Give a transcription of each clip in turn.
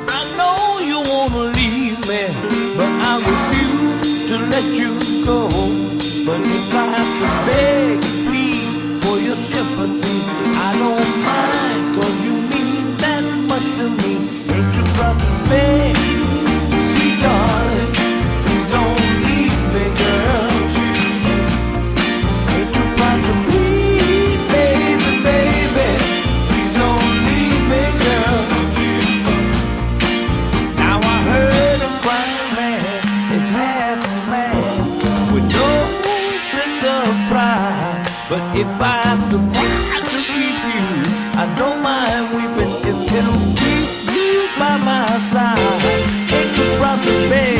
I know you wanna leave me, but I refuse to let you go. But if I have to beg, plead for your sympathy, I don't mind, 'cause you mean that much to me. Ain't you proud to beg, sweet darling? Please don't leave me, girl. Ain't you proud to plead, baby, baby? Please don't leave me, girl. Now I heard a crying man is half a man with no sense of pride. But if I have to cry to keep you, I don't mind weeping if it'll keep you by my side. Ain't you proud to beg,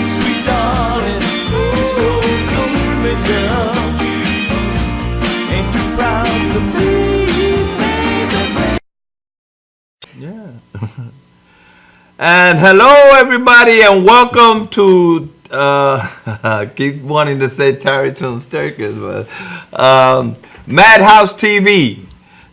sweet darling? Please don't leave me, girl. Ain't you proud to plead, baby, baby? Yeah. And hello, everybody, and welcome to. Keep wanting to say Terry Tune Sturkis, but Madhouse TV.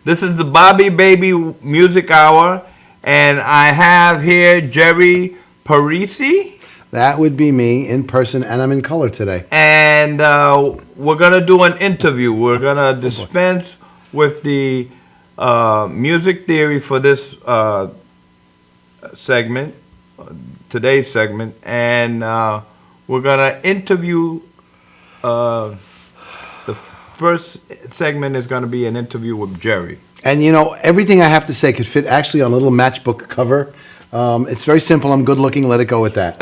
This is the Bobby Baby Music Hour, and I have here Jerry Parisi. That would be me in person, and I'm in color today. And we're going to do an interview. We're going to dispense with the music theory for this segment, today's segment. And we're going to interview, the first segment is going to be an interview with Jerry. And you know, everything I have to say could fit actually on a little matchbook cover. It's very simple. I'm good looking. Let it go with that.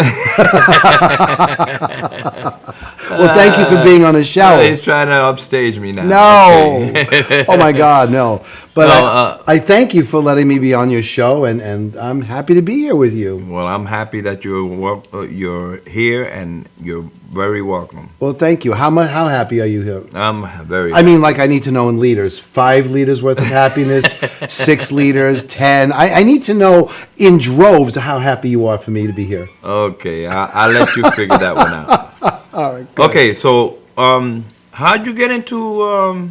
Well, thank you for being on the show. He's trying to upstage me now. No. Okay. Oh, my God, no. But No, I thank you for letting me be on your show, and I'm happy to be here with you. Well, I'm happy that you're here, and you're very welcome. Well, thank you. How happy are you here? I'm very. I mean, like, I need to know in liters. 5 liters worth of happiness, 6 liters, 10. I need to know in droves how happy you are for me to be here. Okay, I'll let you figure that one out. All right. Good. Okay, so how'd you get into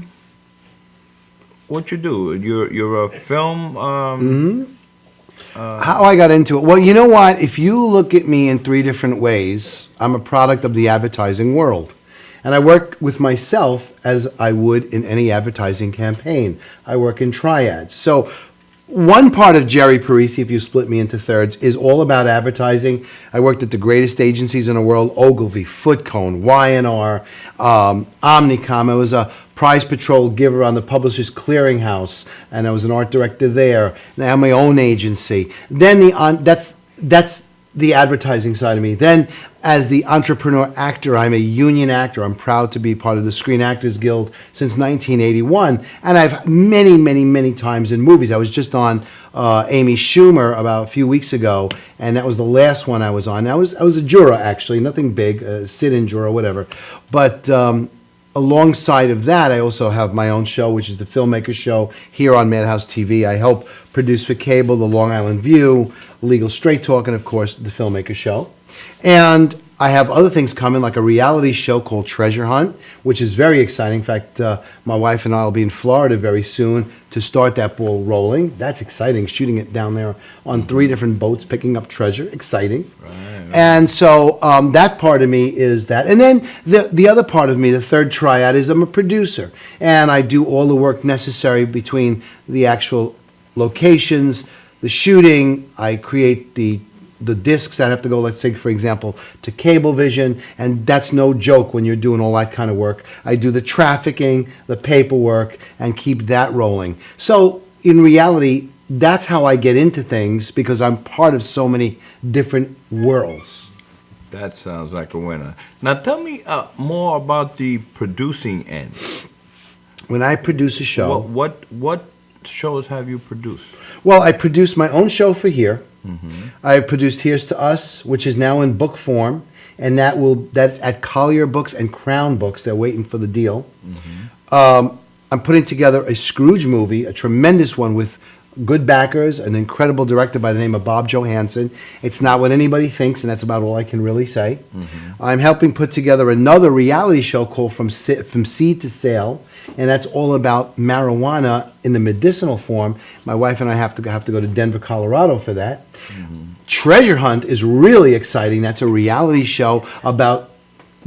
what you do? You're a film. How I got into it? Well, you know what? If you look at me in 3 different ways, I'm a product of the advertising world. And I work with myself as I would in any advertising campaign. I work in triads. So one part of Jerry Parisi, if you split me into thirds, is all about advertising. I worked at the greatest agencies in the world: Ogilvy, Footcone, Y&R, Omnicom. I was a prize patrol giver on the Publishers Clearinghouse, and I was an art director there. And I have my own agency. Then that's the advertising side of me. Then, as the entrepreneur actor, I'm a union actor. I'm proud to be part of the Screen Actors Guild since 1981, and I've many, many, many times in movies. I was just on Amy Schumer about a few weeks ago, and that was the last one I was on. I was a juror, actually, nothing big, sit-in juror, whatever. But alongside of that, I also have my own show, which is the Filmmaker Show here on Madhouse TV. I help produce for cable the Long Island View, Legal Straight Talk, and of course the Filmmaker Show. And I have other things coming, like a reality show called Treasure Hunt, which is very exciting. In fact, my wife and I will be in Florida very soon to start that ball rolling. That's exciting, shooting it down there on 3 different boats, picking up treasure. Exciting. Right. And so that part of me is that. And then the other part of me, the third triad, is I'm a producer. And I do all the work necessary between the actual locations, the shooting. I create the discs that have to go, let's say, for example, to Cablevision, and that's no joke when you're doing all that kind of work. I do the trafficking, the paperwork, and keep that rolling. So in reality, that's how I get into things, because I'm part of so many different worlds. That sounds like a winner. Now tell me more about the producing end. When I produce a show... What shows have you produced? Well, I produce my own show for here. I produced Here's to Us, which is now in book form, and that's at Collier Books and Crown Books. They're waiting for the deal. I'm putting together a Scrooge movie, a tremendous one with good backers, an incredible director by the name of Bob Johansson. It's not what anybody thinks, and that's about all I can really say. I'm helping put together another reality show called From Seed to Sale, and that's all about marijuana in the medicinal form. My wife and I have to go to Denver, Colorado for that. Treasure Hunt is really exciting. That's a reality show about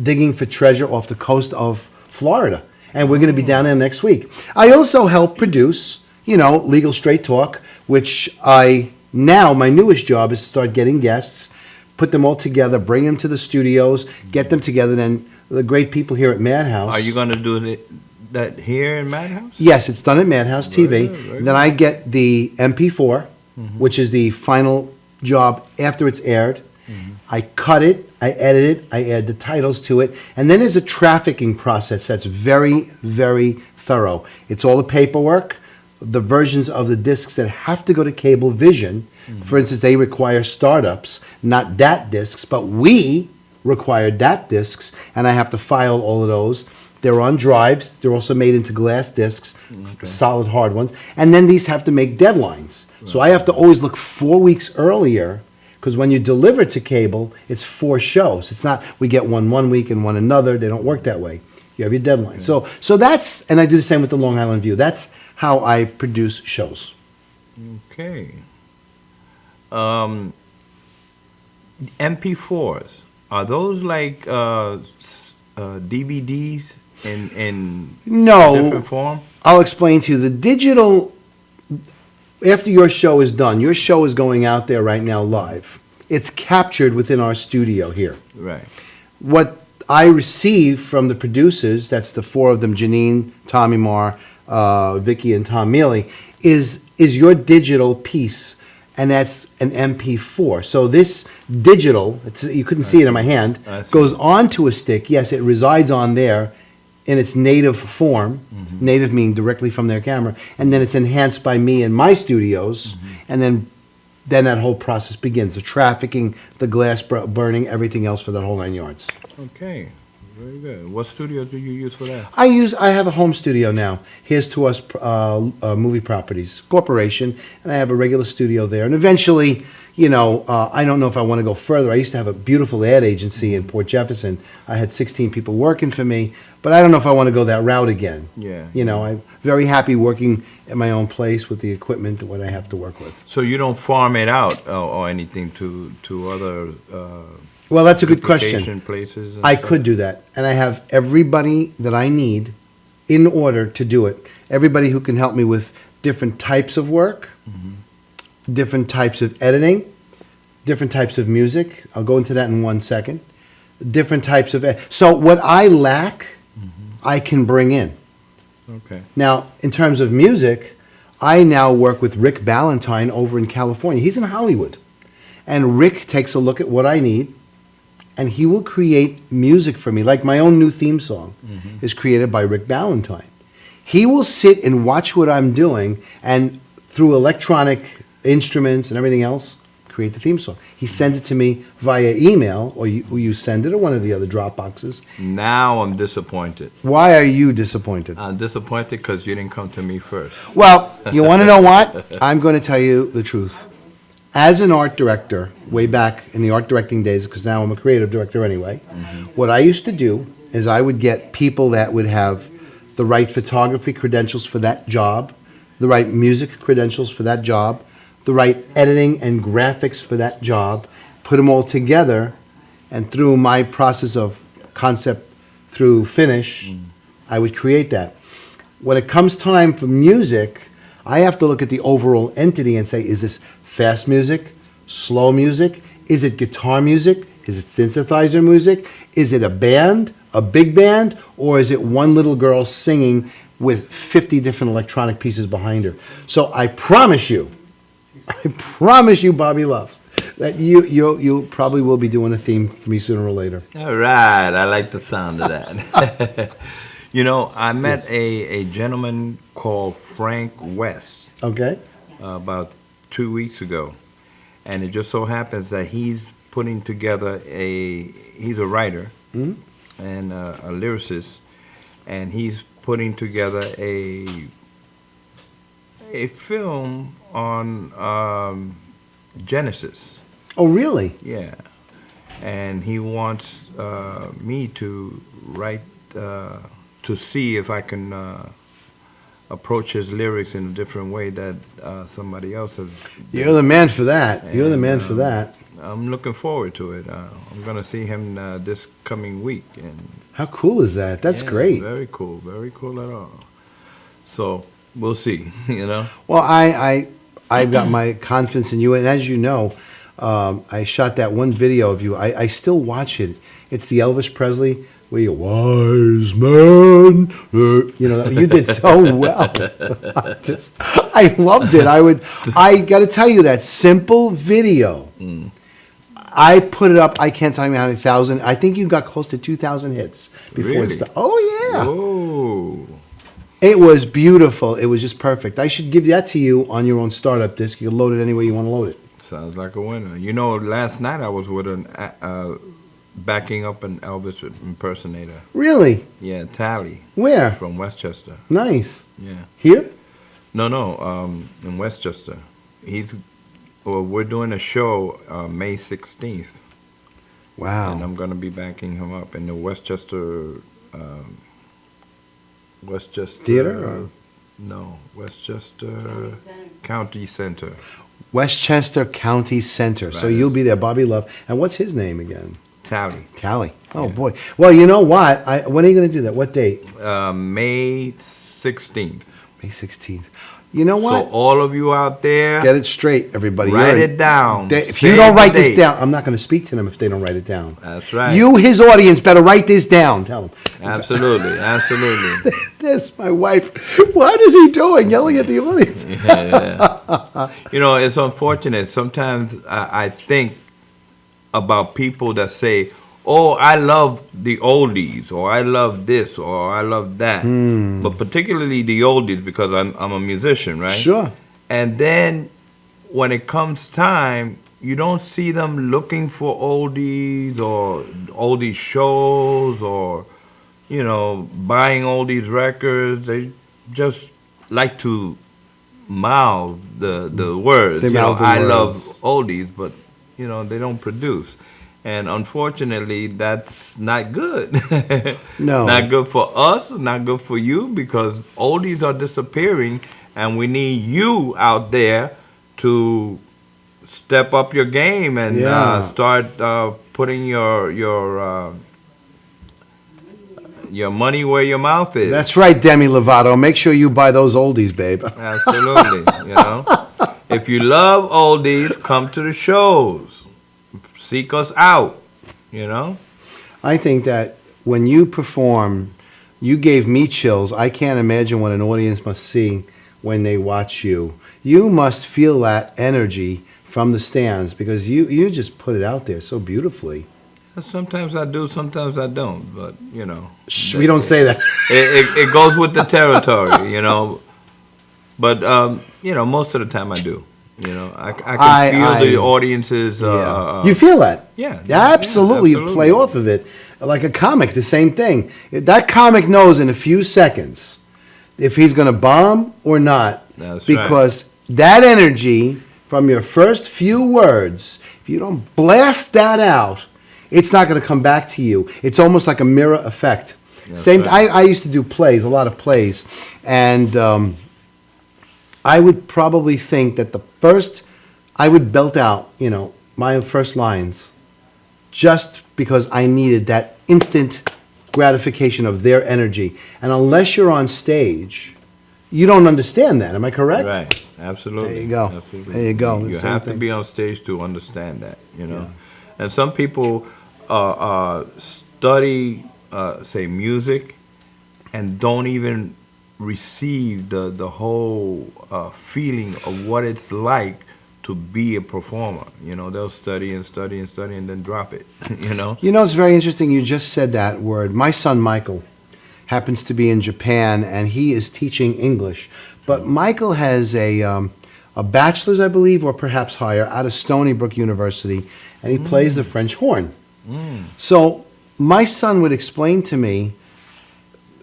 digging for treasure off the coast of Florida. And we're going to be down there next week. I also help produce, Legal Straight Talk, which my newest job is to start getting guests, put them all together, bring them to the studios, get them together. Then the great people here at Madhouse. Are you going to do that here in Madhouse? Yes, it's done at Madhouse TV. Very Then I get the MP4, which is the final job after it's aired. I cut it, I edit it, I add the titles to it, and then there's a trafficking process that's very, very thorough. It's all the paperwork, the versions of the discs that have to go to Cablevision. For instance, they require startups, not DAT discs, but we require DAT discs, and I have to file all of those. They're on drives. They're also made into glass discs, solid hard ones. And then these have to make deadlines. So I have to always look 4 weeks earlier, because when you deliver to cable, it's 4 shows. It's not we get one week and one another. They don't work that way. You have your deadline. So that's, and I do the same with the Long Island View. That's how I produce shows. Okay. MP4s, are those like DVDs in No. different form? I'll explain to you. The digital, after your show is done, your show is going out there right now live. It's captured within our studio here. Right. What I receive from the producers, that's the 4 of them, Janine, Tommy Marr, Vicky, and Tom Mealy, is your digital piece, and that's an MP4. So this digital, you couldn't see it in my hand, I see. goes onto a stick. Yes, it resides on there in its native form, native meaning directly from their camera, and then it's enhanced by me in my studios, and then that whole process begins, the trafficking, the glass burning, everything else for that whole 9 yards. Okay. Very good. What studio do you use for that? I have a home studio now. Here's to Us Movie Properties Corporation, and I have a regular studio there. And eventually, I don't know if I want to go further. I used to have a beautiful ad agency in Port Jefferson. I had 16 people working for me, but I don't know if I want to go that route again. Yeah. I'm very happy working at my own place with the equipment and what I have to work with. So you don't farm it out or anything to other Well, that's a good question. duplication places? and I stuff? could do that, and I have everybody that I need in order to do it. Everybody who can help me with different types of work, different types of editing, different types of music. I'll go into that in 1 second. Different types of so what I lack, I can bring in. Okay. Now, in terms of music, I now work with Rick Valentine over in California. He's in Hollywood, and Rick takes a look at what I need, and he will create music for me. Like my own new theme song is created by Rick Valentine. He will sit and watch what I'm doing, and through electronic instruments and everything else, create the theme song. He sends it to me via email, or you send it, or one of the other drop boxes. Now I'm disappointed. Why are you disappointed? I'm disappointed because you didn't come to me first. Well, you want to know what? I'm going to tell you the truth. As an art director, way back in the art directing days, because now I'm a creative director anyway, what I used to do is I would get people that would have the right photography credentials for that job, the right music credentials for that job, the right editing and graphics for that job, put them all together, and through my process of concept through finish, I would create that. When it comes time for music, I have to look at the overall entity and say, is this fast music, slow music? Is it guitar music? Is it synthesizer music? Is it a band, a big band? Or is it one little girl singing with 50 different electronic pieces behind her? So I promise you, Bobby Love, that you probably will be doing a theme for me sooner or later. All right. I like the sound of that. I met a gentleman called Frank West Okay? about 2 weeks ago. And it just so happens that he's putting together he's a writer and a lyricist, and he's putting together a a film on Genesis. Oh, really? Yeah, and he wants me to write to see if I can approach his lyrics in a different way that somebody else has. You're the man for that. You're the And, man for that. I'm looking forward to it. I'm going to see him this coming week, and How cool is that? That's yeah, great. very cool at all. So we'll see. You know. Well, I've got my confidence in you, and as you know, I shot that one video of you. I still watch it. It's the Elvis Presley where you wise man. You know, you did so well. I loved it. I got to tell you that simple video. I put it up. I can't tell you how many thousand. I think you got close to 2,000 hits before it Really? started. Oh yeah. Oh. It was beautiful. It was just perfect. I should give that to you on your own startup disc. You can load it any way you want to load it. Sounds like a winner. You know, last night I was with an backing up an Elvis impersonator. Really? Yeah, Tally Where? from Westchester. Nice. Yeah. Here? No, in Westchester. We're doing a show May 16th, and Wow. I'm gonna be backing him up in the Westchester. Westchester Theater or- No, Westchester County Center. Westchester County Center. So Right. you'll be there, Bobby Love. And what's his name again? Tally. Tally. Oh Yeah. boy. Well, you know what? When are you going to do that? What date? May 16th. May 16th. You know what? So all of you out there, Get it straight, everybody. write You're- it down. If you Save don't the write this date. down, I'm not going to speak to them if they don't write it down. That's right. You, his audience, better write this down. Tell them. Absolutely, absolutely. This, my wife. What is he doing? Yelling at the audience. Yeah. You know, it's unfortunate. Sometimes I think about people that say, "Oh, I love the oldies," or "I love this," or "I love that," but particularly the oldies because I'm a musician, right? Sure. And then when it comes time, you don't see them looking for oldies or oldies shows or, you know, buying oldies records. They just like to mouth the words. They You know, mouth the I words. love oldies, but, you know, they don't produce. And unfortunately, that's not good. No. Not good for us, not good for you, because oldies are disappearing, and we need you out there to step up your game and Yeah. start putting your money where your mouth is. That's right, Demi Lovato. Make sure you buy those oldies, babe. Absolutely, you know. If you love oldies, come to the shows. Seek us out, you know. I think that when you perform, you gave me chills. I can't imagine what an audience must see when they watch you. You must feel that energy from the stands because you just put it out there so beautifully. Sometimes I do, sometimes I don't, but, you know. Shh, we don't say that. It goes with the territory, you know. But, you know, most of the time I do. You know, I can feel the audience's. You feel that? Yeah. Absolutely. Yeah, You play off of it. Like a comic, the same thing. That comic knows in a few seconds if he's going to bomb or not. That's right. Because that energy from your first few words, if you don't blast that out, it's not going to come back to you. It's almost like a mirror effect. That's Same. right. I used to do plays, a lot of plays, and I would probably think that I would belt out, you know, my first lines just because I needed that instant gratification of their energy. And unless you're on stage, you don't understand that. Am I correct? Right. Absolutely. There you go. Absolutely. There you go. You The same have to thing. be on stage to understand that, you know. And some people study, say, music and don't even receive the whole feeling of what it's like to be a performer. You know, they'll study and study and study and then drop it, you know. You know, it's very interesting you just said that word. My son, Michael, happens to be in Japan, and he is teaching English. But Michael has a bachelor's, I believe, or perhaps higher, out of Stony Brook University, and he plays the French horn. So my son would explain to me,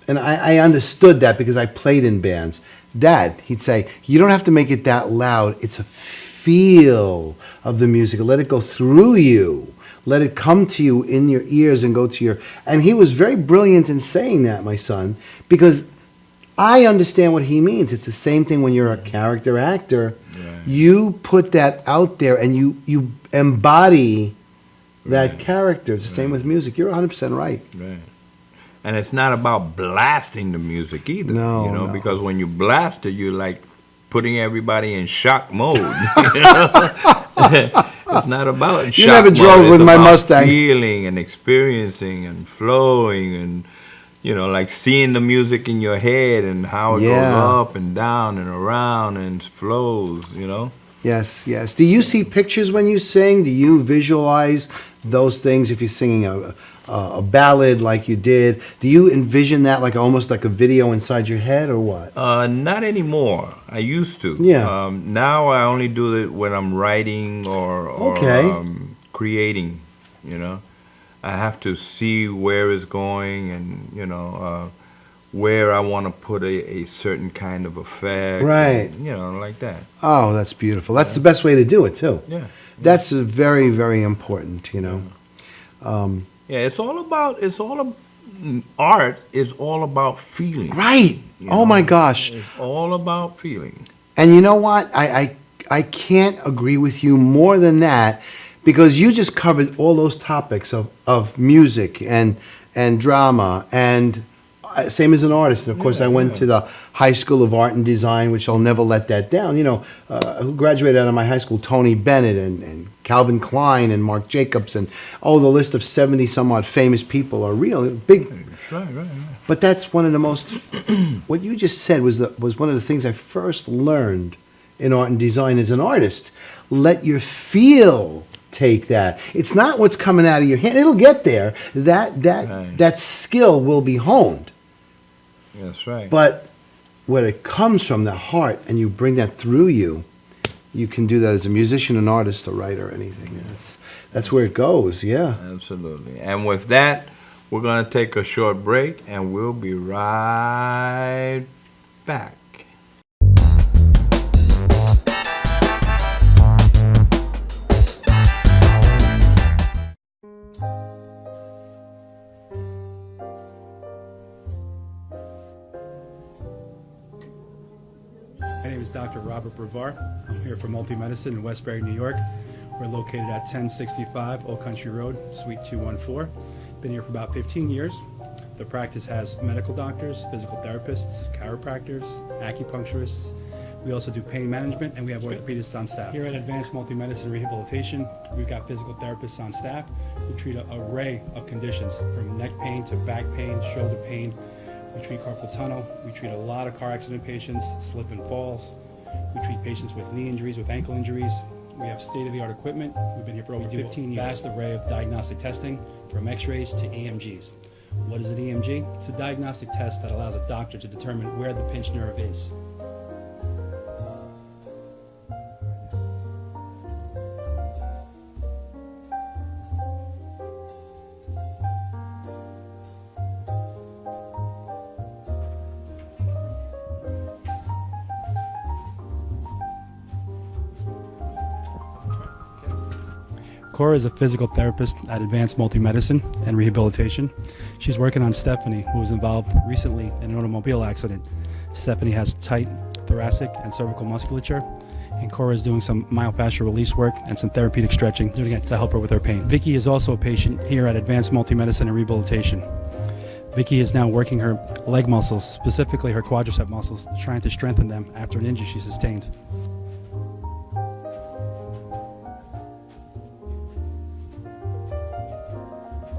and I understood that because I played in bands, Dad, he'd say, you don't have to make it that loud. It's a feel of the music. Let it go through you. Let it come to you in your ears and go to your... And he was very brilliant in saying that, my son, because I understand what he means. It's the same thing when you're a character actor. Right. You put that out there and you embody that character. It's the same with music. You're 100% right. Right. And it's not about blasting the music either. No, you know, no. because when you blast it, you're like putting everybody in shock mode. You know? It's not about You shock never mode. drove It's with my about Mustang. feeling and experiencing and flowing and, you know, like seeing the music in your head and how it Yeah. goes up and down and around and flows, you know? Yes, yes. Do you see pictures when you sing? Do you visualize those things if you're singing a ballad like you did? Do you envision that like almost like a video inside your head or what? Not anymore. I used to. Yeah. Now I only do it when I'm writing or Okay. creating, you know. I have to see where it's going and, you know, where I want to put a certain kind of effect. Right. and, you know, like that. Oh, that's beautiful. That's the best way to do it too. Yeah. That's very, very important, you know. Yeah, art is all about feeling. Right. you Oh know. my gosh. It's all about feeling. And you know what? I can't agree with you more than that because you just covered all those topics of music and drama and same as an artist. And of course, I went to the High School of Art and Design, which I'll never let that down. You know, who graduated out of my high school, Tony Bennett and Calvin Klein and Marc Jacobs and the list of 70 some odd famous people are real big. Right. But that's one of the most, what you just said was one of the things I first learned in art and design as an artist. Let your feel take that. It's not what's coming out of your hand. It'll get there. That skill will be honed. That's right. But when it comes from the heart and you bring that through you, you can do that as a musician, an artist, a writer, anything. That's where it goes, yeah. Absolutely. And with that, we're going to take a short break and we'll be right back. My name is Dr. Robert Brevard. I'm here for Multi-Medicine in Westbury, New York. We're located at 1065 Old Country Road, Suite 214. Been here for about 15 years. The practice has medical doctors, physical therapists, chiropractors, acupuncturists. We also do pain management, and we have orthopedists on staff. Here at Advanced Multi-Medicine and Rehabilitation, we've got physical therapists on staff who treat an array of conditions, from neck pain to back pain, shoulder pain. We treat carpal tunnel. We treat a lot of car accident patients, slip and falls. We treat patients with knee injuries, with ankle injuries. We have state-of-the-art equipment. We've been here for over 15 years. Vast array of diagnostic testing, from x-rays to EMGs. What is an EMG? It's a diagnostic test that allows a doctor to determine where the pinched nerve is. Cora is a physical therapist at Advanced Multi-Medicine and Rehabilitation. She's working on Stephanie, who was involved recently in an automobile accident. Stephanie has tight thoracic and cervical musculature, and Cora is doing some myofascial release work and some therapeutic stretching, doing it to help her with her pain. Vicky is also a patient here at Advanced Multi-Medicine and Rehabilitation. Vicky is now working her leg muscles, specifically her quadricep muscles, trying to strengthen them after an injury she sustained.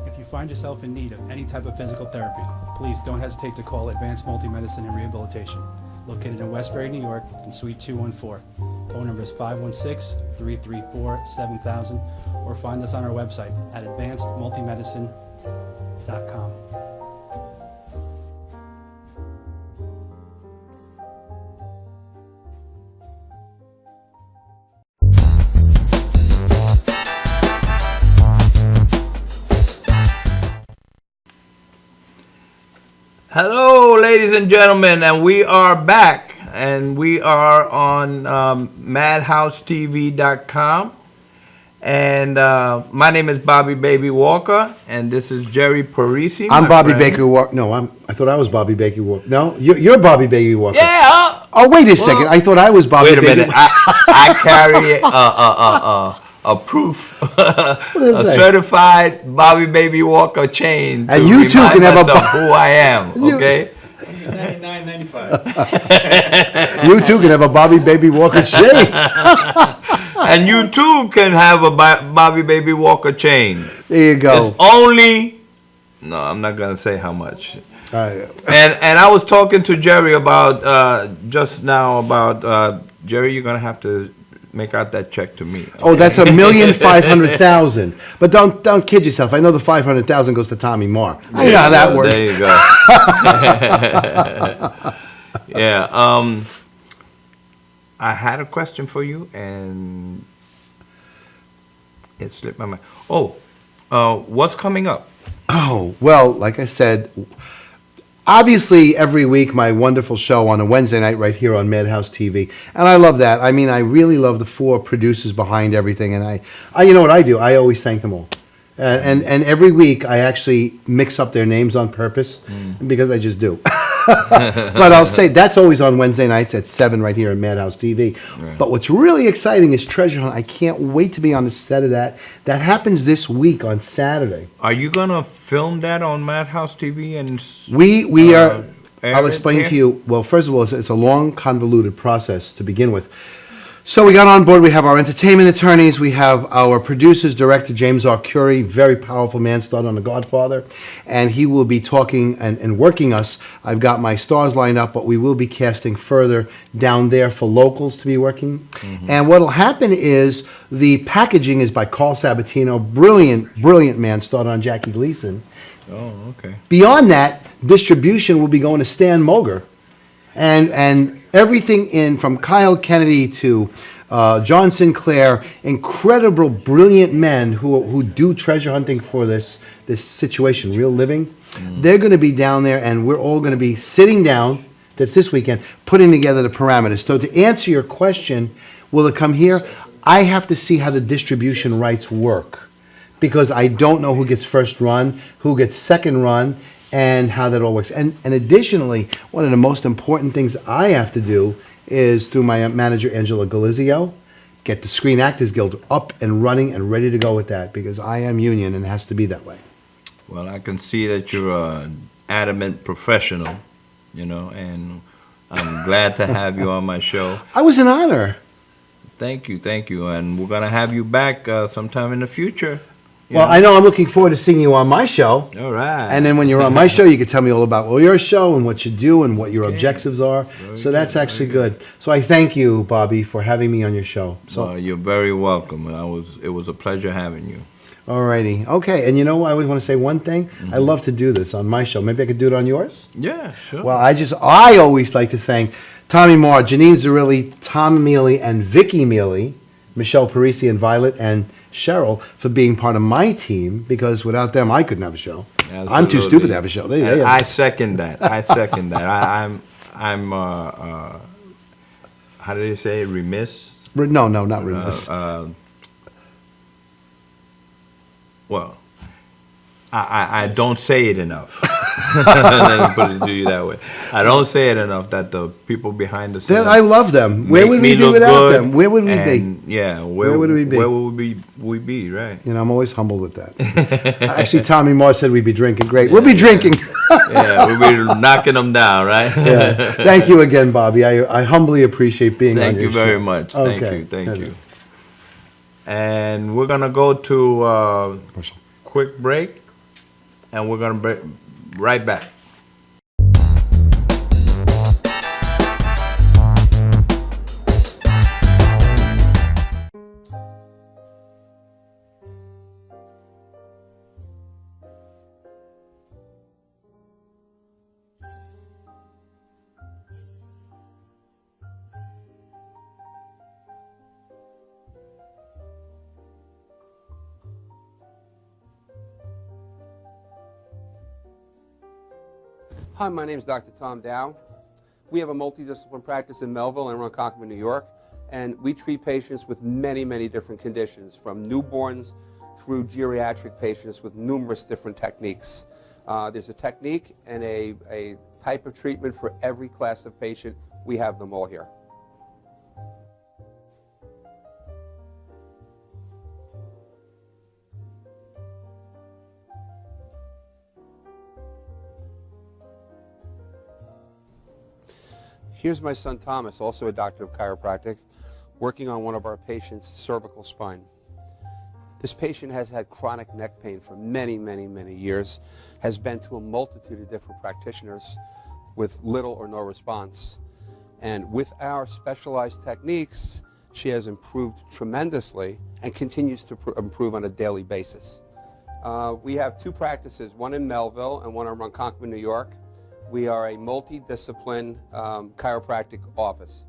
If you find yourself in need of any type of physical therapy, please don't hesitate to call Advanced Multi-Medicine and Rehabilitation, located in Westbury, New York, in Suite 214. Phone number is 516-334-7000, or find us on our website at advancedmultimedicine.com. Hello, ladies and gentlemen, and we are back. and we are on madhousetv.com. And my name is Bobby Baby Walker, and this is Jerry Parisi. I'm my Bobby friend. Baker Walker. No, I thought I was Bobby Baker Walker. No, you're Bobby Baker Walker. Yeah. Oh, wait a second. I thought I was Bobby Wait a Baker. minute. I carry a proof, does it a say? certified Bobby Baby Walker chain. And to you too remind can have a myself Bo- who I am. You- Okay. $99.95. You too can have a Bobby Baby Walker chain. And you too can have a Bobby Baby Walker chain. There you go. It's only. No, I'm not gonna say how much. Uh, And I was talking to Jerry about just now about Jerry. You're gonna have to make out that check to me. Oh, that's $1,500,000. But don't kid yourself. I know the 500,000 goes to Tommy Moore. I know how that works. There you go. Yeah. I had a question for you, and it slipped my mind. Oh, what's coming up? Oh, well, like I said, obviously every week my wonderful show on a Wednesday night right here on Madhouse TV. And I love that. I mean, I really love the four producers behind everything. And I you know what I do? I always thank them all. And every week I actually mix up their names on purpose because I just do. But I'll say that's always on Wednesday nights at 7 right here at Madhouse TV. Right. But what's really exciting is Treasure Hunt. I can't wait to be on the set of that. That happens this week on Saturday. Are you gonna film that on Madhouse TV and? We are. air I'll it explain here? to you. Well, first of all, it's a long, convoluted process to begin with. So we got on board. We have our entertainment attorneys. We have our producers, director James R. Curie, very powerful man, started on The Godfather, and he will be talking and working us. I've got my stars lined up, but we will be casting further down there for locals to be working. And what will happen is the packaging is by Carl Sabatino, brilliant man, started on Jackie Gleason. Oh, okay. Beyond that, distribution will be going to Stan Moger. And everything in from Kyle Kennedy to John Sinclair, incredible, brilliant men who do treasure hunting for this situation, real living. They're going to be down there, and we're all going to be sitting down. That's this weekend, putting together the parameters. So to answer your question, will it come here? I have to see how the distribution rights work, because I don't know who gets first run, who gets second run, and how that all works. And additionally, one of the most important things I have to do is, through my manager, Angela Galizio, get the Screen Actors Guild up and running and ready to go with that, because I am union and it has to be that way. Well, I can see that you're an adamant professional, and I'm glad to have you on my show. I was an honor. Thank you, and we're gonna have you back sometime in the future. Well, I know I'm looking forward to seeing you on my show. All right. And then when you're on my show, you can tell me all about your show and what you do and what your objectives are. So that's actually good. So I thank you, Bobby, for having me on your show. So, You're very welcome. It was a pleasure having you. alrighty. Okay, and you know, I always want to say one thing. I love to do this on my show. Maybe I could do it on yours? Yeah, sure. Well, I always like to thank Tommy Moore, Janine Zerilli, Tom Mealy, and Vicky Mealy, Michelle Parisi, and Violet, and Cheryl for being part of my team, because without them, I couldn't have a show. I'm too stupid to have a show. And I second that. I'm how do you say, remiss? No, not remiss. Well, I don't say it enough. Let me put it to you that way. I don't say it enough that the people behind the scenes. I love them. Where make would me we be look without good, them? Where would we be? and, yeah, Where would we be? Where would we be? Right. You know, I'm always humbled with that. Actually, Tommy Moore said we'd be drinking. Great. We'll be drinking. Yeah, we'll be knocking them down, right? Yeah. Thank you again, Bobby. I humbly appreciate being on Thank your you show. very much. Okay. Thank you. And we're gonna go to a quick break, and we're gonna be right back. Hi, my name is Dr. Tom Dow. We have a multidiscipline practice in Melville and Ronkonkoma, New York, and we treat patients with many, many different conditions, from newborns through geriatric patients with numerous different techniques. There's a technique and a type of treatment for every class of patient. We have them all here. Here's my son Thomas, also a doctor of chiropractic, working on one of our patients' cervical spine. This patient has had chronic neck pain for many, many, many years, has been to a multitude of different practitioners with little or no response. And with our specialized techniques, she has improved tremendously and continues to improve on a daily basis. We have two practices, one in Melville and one in Ronkonkoma, New York. We are a multidiscipline chiropractic office.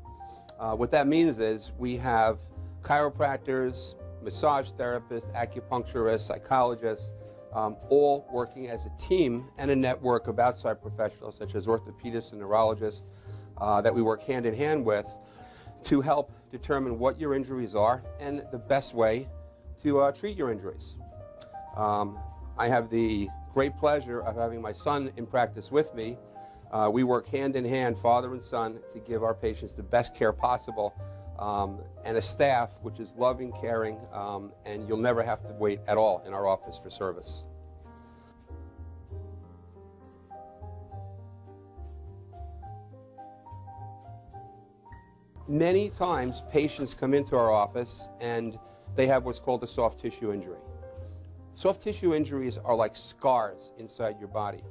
What that means is we have chiropractors, massage therapists, acupuncturists, psychologists, all working as a team and a network of outside professionals such as orthopedists and neurologists that we work hand in hand with to help determine what your injuries are and the best way to treat your injuries. I have the great pleasure of having my son in practice with me. We work hand in hand, father and son, to give our patients the best care possible, and a staff which is loving, caring, and you'll never have to wait at all in our office for service. Many times patients come into our office and they have what's called a soft tissue injury. Soft tissue injuries are like scars inside your body.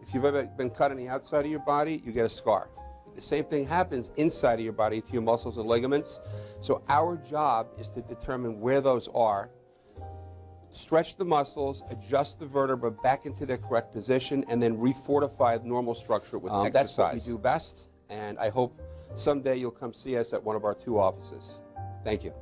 If you've ever been cut on the outside of your body, you get a scar. The same thing happens inside of your body to your muscles and ligaments. So our job is to determine where those are, stretch the muscles, adjust the vertebra back into their correct position, and then refortify the normal structure with exercise. That's what we do best, and I hope someday you'll come see us at one of our two offices. Thank you.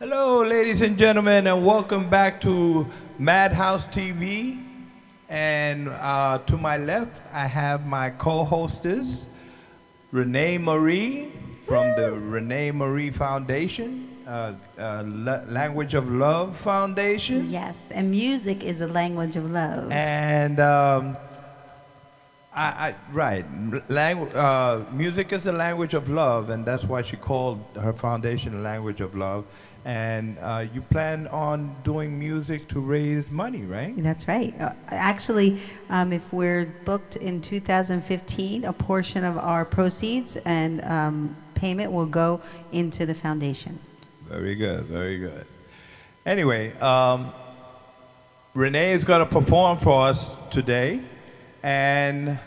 Hello, ladies and gentlemen, and welcome back to Madhouse TV. And to my left, I have my co-hostess, Renee Marie from the Renee Marie Foundation, Language of Love Foundation. Yes, and music is a language of love. And music is the language of love, and that's why she called her foundation a language of love. And you plan on doing music to raise money, right? That's right. Actually, if we're booked in 2015, a portion of our proceeds and payment will go into the foundation. Very good, very good. Anyway, Renee is going to perform for us today, and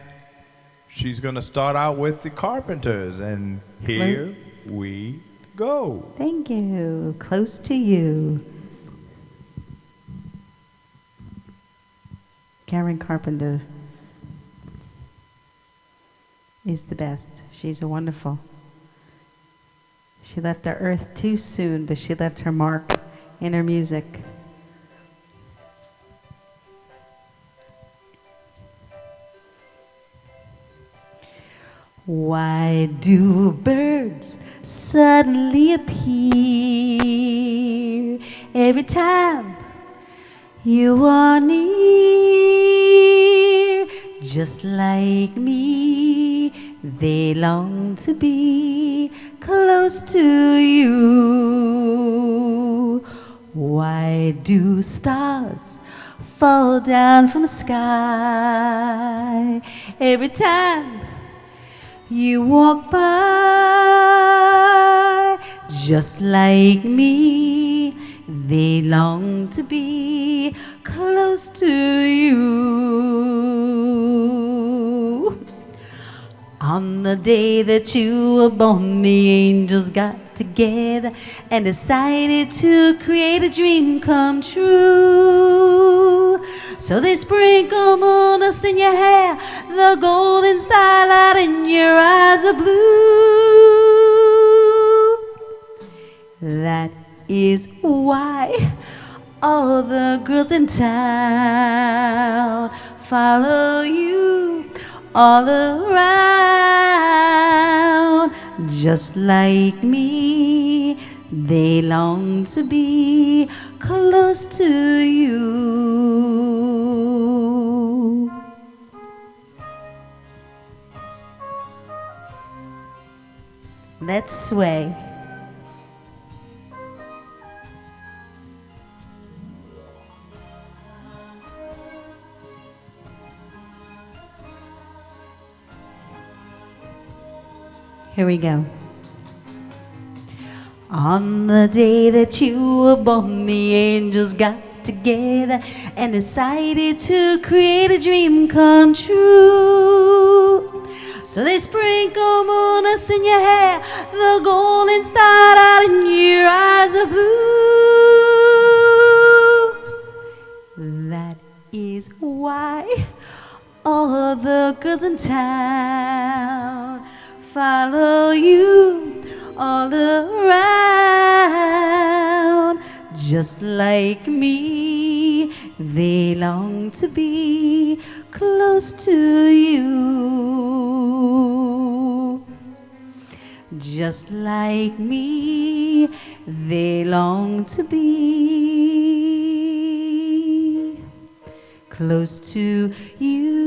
she's going to start out with the Carpenters, and here we go. Thank you. Close to you. Karen Carpenter is the best. She's a wonderful. She left our earth too soon, but she left her mark in her music. Why do birds suddenly appear every time you are near? Just like me, they long to be close to you. Why do stars fall down from the sky every time you walk by? Just like me, they long to be close to you. On the day that you were born, the angels got together and decided to create a dream come true. So they sprinkle moon dust in your hair, the golden starlight in your eyes are blue. That is why all the girls in town follow you all around. Just like me, they long to be close to you. Let's sway. Here we go. On the day that you were born, the angels got together and decided to create a dream come true. So they sprinkle moon dust in your hair, the golden starlight in your eyes are blue. That is why all the girls in town follow you all around. Just like me, they long to be close to you. Just like me, they long to be close to you.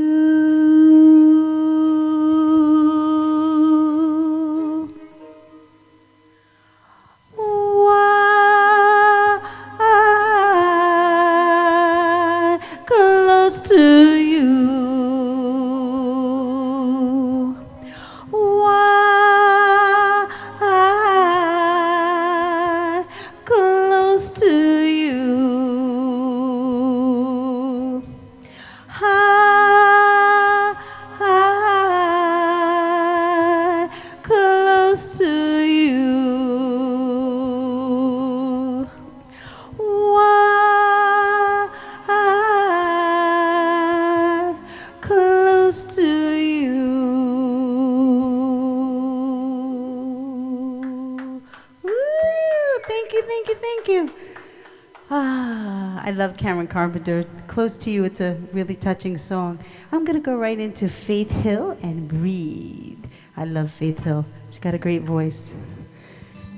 I love Karen Carpenter. Close to You, it's a really touching song. I'm going to go right into Faith Hill and Breathe. I love Faith Hill. She's got a great voice,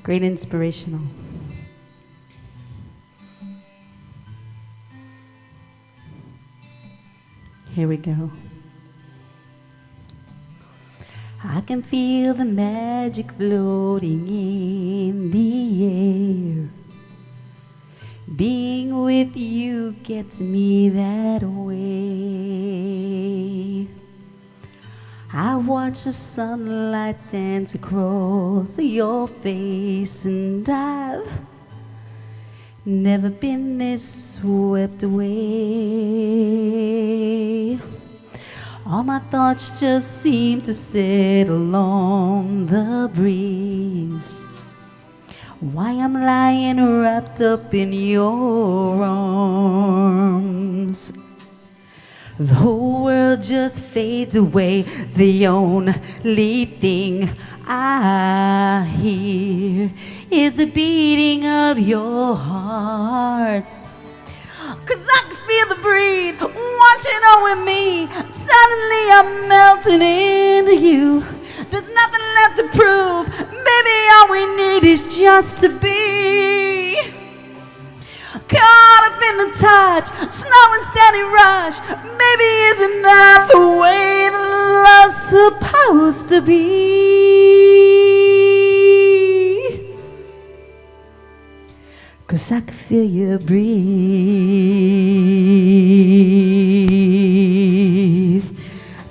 great inspirational. Here we go. I can feel the magic floating in the air. Being with you gets me that way. I watch the sunlight dance across your face, and I've never been this swept away. All my thoughts just seem to settle on the breeze. Why I'm lying wrapped up in your arms. The whole world just fades away. The only thing I hear is the beating of your heart. 'Cause I can feel the breeze watching over me. Suddenly I'm melting into you. There's nothing left to prove. Maybe all we need is just to be caught up in the touch, slow and steady rush. Maybe isn't that the way that love's supposed to be? 'Cause I can feel you breathe.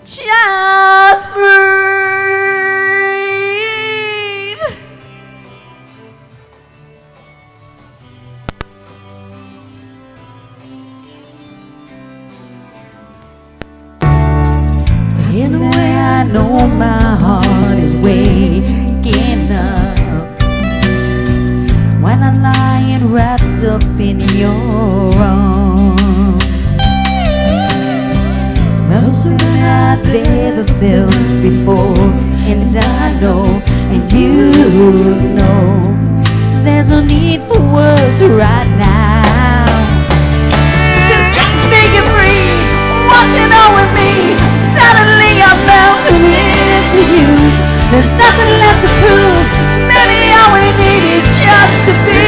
Just breathe. In a way I know my heart is waking up when I'm lying wrapped up in your arms. No sooner I've ever felt before, and I know, and you know, there's no need for words right now. 'Cause I can feel you breathe, watching over me. Suddenly I'm melting into you. There's nothing left to prove. Maybe all we need is just to be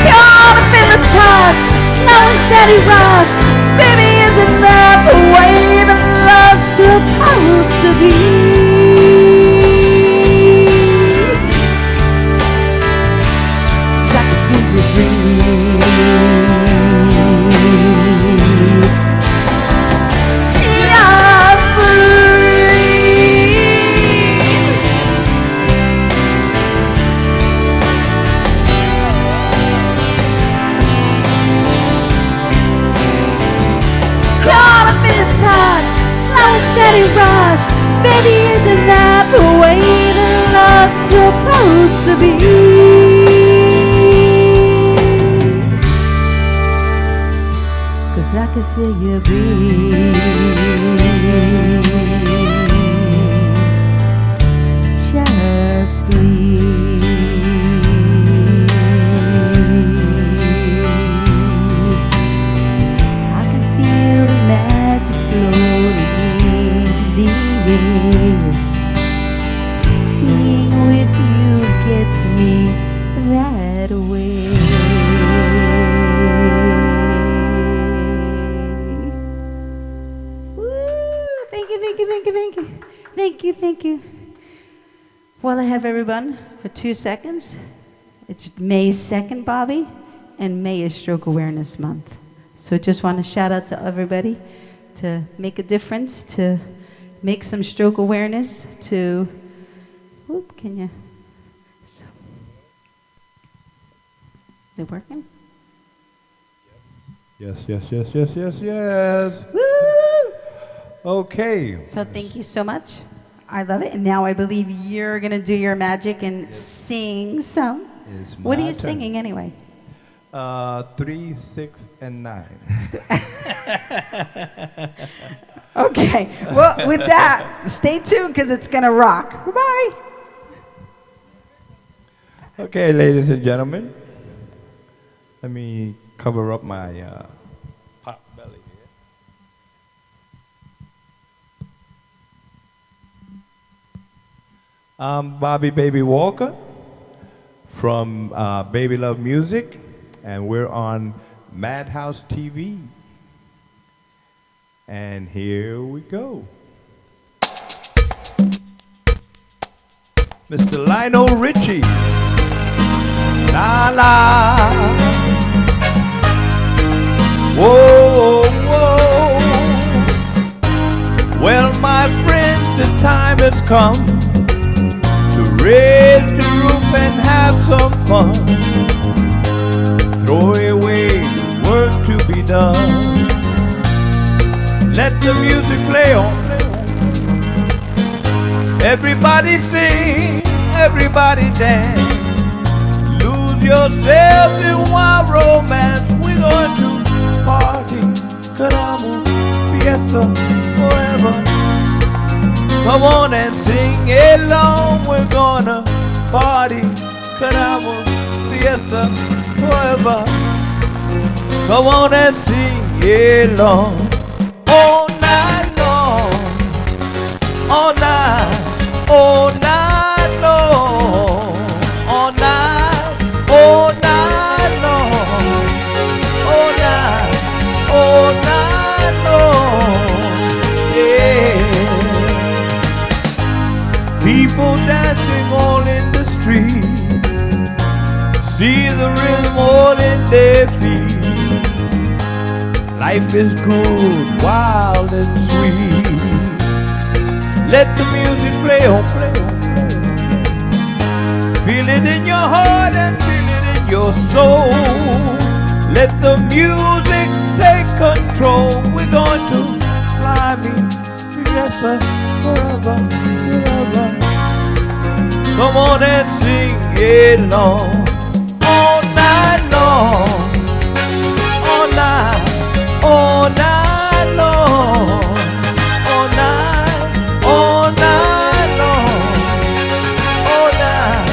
caught up in the touch, slow and steady rush. Baby, isn't that the way that love's supposed to be? 'Cause I can feel you breathe. Just breathe. Caught up in the touch, slow and steady rush. Baby, isn't that the way that love's supposed to be? 'Cause I can feel you breathe. Just breathe. I can feel the magic floating in the air. Being with you gets me that way. Thank you, thank you, thank you, thank you. Thank you, thank you. Well, I have everyone for 2 seconds. It's May 2nd, Bobby, and May is Stroke Awareness Month. So just want to shout out to everybody to make a difference, to make some stroke awareness, to, whoop, can you, so, is it working? Yes, yes, yes, yes, yes, yes. Woo! Okay. So thank you so much. I love it. And now I believe you're going to do your magic and sing some. It's What are my you turn. singing anyway? 3, 6, and 9. Okay. Well, with that, stay tuned because it's going to rock. Goodbye. Okay, ladies and gentlemen, let me cover up my pot belly here. I'm Bobby Baby Walker from Baby Love Music, and we're on Madhouse TV. And here we go. Mr. Lionel Richie. La la. Whoa, whoa. Well, my friends, the time has come to raise the roof and have some fun. throw away work to be done. Let the music play on. Everybody sing, everybody dance. Lose yourself in wild romance. We're going to party, caramba, fiesta, forever. Come on and sing along. We're gonna party, caramba, fiesta, forever. Come on and sing along. All night long, all night, all night long, all night, all night long, all night, all night long, yeah. People dancing all in the street, see the rhythm all in their feet. Life is good, wild and sweet. Let the music play on, play on, play on. Feel it in your heart and feel it in your soul. Let the music take control. We're going to fly me together forever, forever. Come on and sing it along. All night long, all night. All night long, all night, all night long, all night,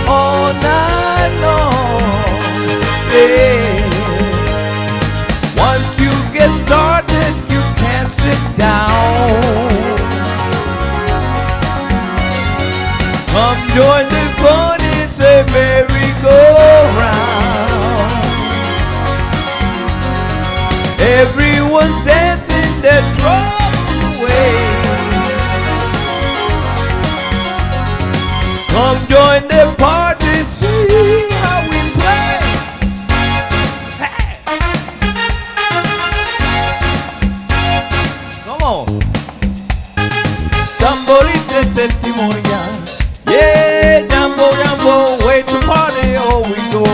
all night long, yeah. Once you get started, you can't sit down. Come join the fun, it's a merry-go-round. Everyone's dancing their troubles away. Come join the party, see how we play. Hey. Come on. Tamborite setimoya. Yeah, jambo, jambo, way to party, oh we go.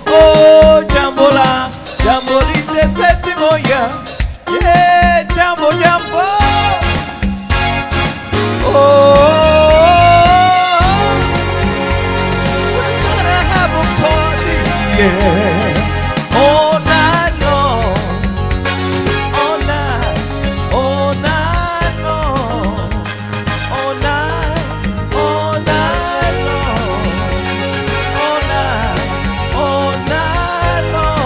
Oh, jambola. Jamboree setimoya, yeah, jambo, jambo. Oh, we're gonna have a party, yeah. All night long, all night, all night long, all night, all night long, all night, all night long.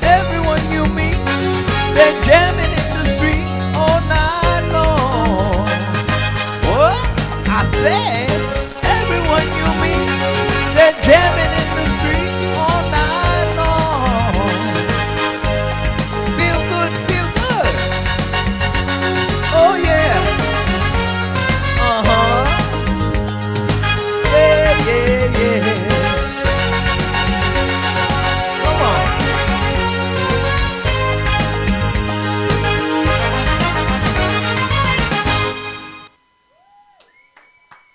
Everyone you meet, they're jamming in the street all night long. What? I said, everyone you meet, they're jamming in the street all night long. Feel good, feel good. Oh yeah. Uh-huh. Yeah, yeah, yeah. Come on.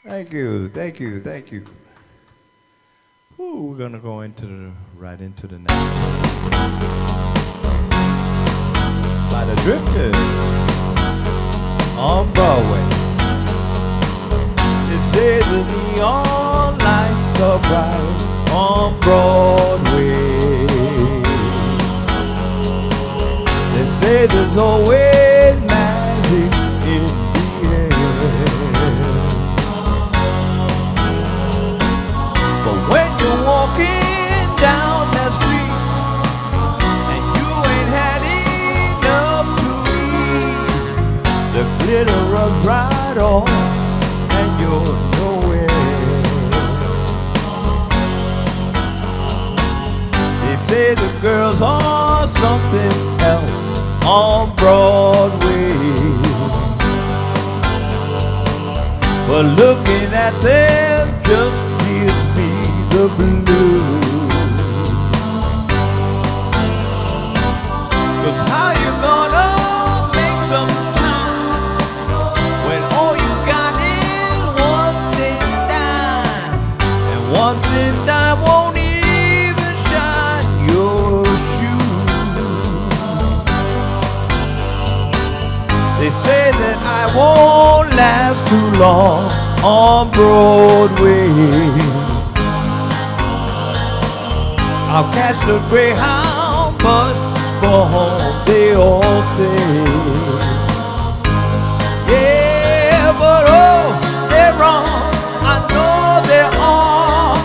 Thank you, thank you, thank you. Ooh, we're gonna go right into the next one. By the Drifters on Broadway. They say the neon lights are bright on Broadway. They say there's always magic in the air. But when you're walking down that street and you ain't had enough to eat, the glitter rubs right off and you're nowhere. They say the girls are something else on Broadway, but looking at them just gives me the blues. 'Cause how you gonna make some time when all you got is one thin dime and one thin They say that I won't last too long on Broadway. I'll catch the Greyhound bus for home, they all say. Yeah, but oh, they're wrong, I know they're wrong,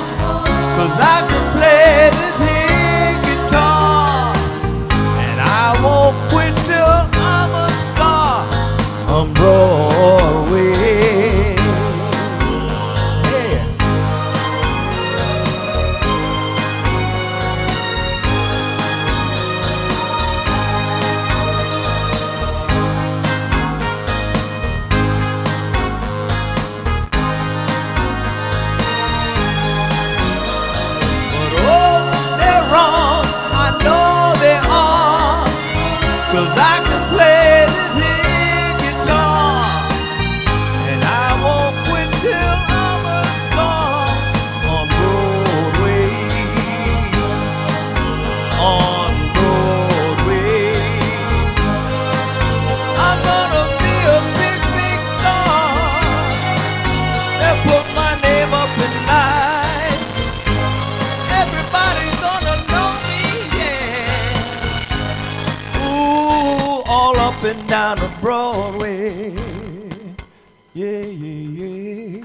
'cause I can play this here guitar, and I won't quit till I'm a star on Broadway. Yeah. But oh, they're wrong, I know they are, 'cause I can play this here guitar, and I won't quit till I'm a star on Broadway. On Broadway, I'm gonna be a big, big star. They'll put my name up in lights. Everybody's gonna know me, yeah. Ooh, all up and down the Broadway. Yeah, yeah, yeah.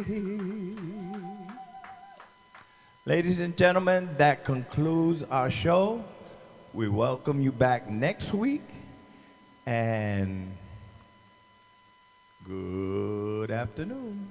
Ladies and gentlemen, that concludes our show. We welcome you back next week, and good afternoon.